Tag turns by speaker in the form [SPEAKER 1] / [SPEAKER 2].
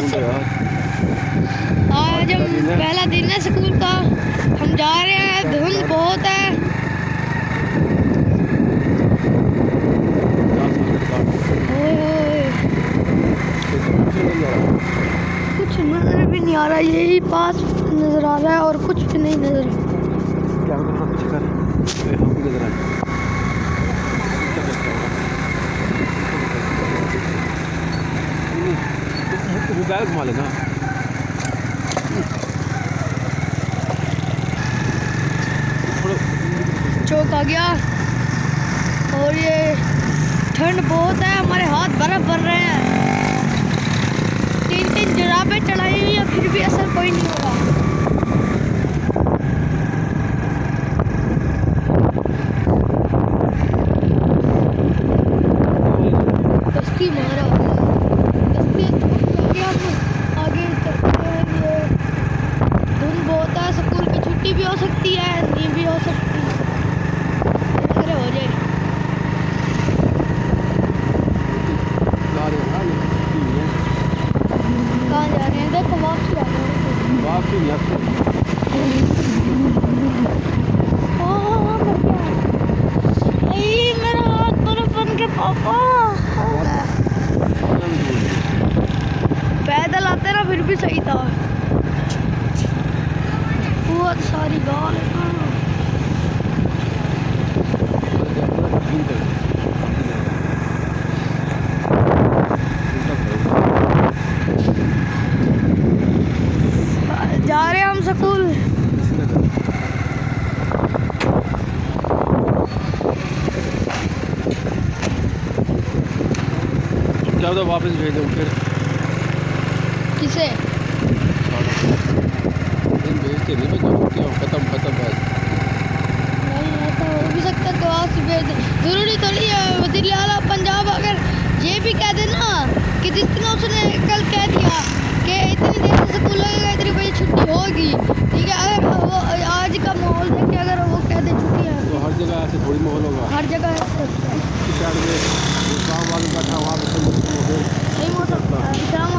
[SPEAKER 1] आज हम पहला दिन है स्कूल का, हम जा रहे हैं, धुंध बहुत है। कुछ नजर भी नहीं आ रहा, यही पास नजर आ रहा है और कुछ भी नहीं नजर आ
[SPEAKER 2] मोबाइल घुमा लेना।
[SPEAKER 1] चौक आ गया और ये ठंड बहुत है, हमारे हाथ बर्फ भर रहे हैं। 3-3 जुराबें चढ़ाई हुई है, फिर भी असर कोई नहीं होगा। कश्ती मारा आगे चलते हैं। ये धुंध बहुत है, स्कूल की छुट्टी भी हो सकती है, नहीं भी हो सकती है, अरे हो जाए। कहाँ जा रहे हैं? देखो वापसी आ रहे हैं। मेरा हाथ बर्फ बन के पापा पैदल आते ना फिर भी सही था। बहुत सारी गाल है ना। जा रहे हैं हम स्कूल।
[SPEAKER 2] क्या तो वापस भेज दो फिर।
[SPEAKER 1] किसे
[SPEAKER 2] भेजते नहीं, खत्म बात
[SPEAKER 1] नहीं ऐसा हो भी सकता तो आज ही भेज दे। जरूरी थोड़ी है वज़ीर आला पंजाब अगर ये भी कह दे ना कि जिस दिन उसने कल कह दिया कि इतनी देर से स्कूल लगेगा, इतनी बजे छुट्टी होगी, ठीक है, अगर वो आज का माहौल देख के अगर वो कह दे छुट्टी है
[SPEAKER 2] तो हर जगह ऐसे थोड़ी माहौल होगा।
[SPEAKER 1] हर जगह
[SPEAKER 2] गाँव वालों का था वहाँ पे नहीं हो सकता।
[SPEAKER 1] शाम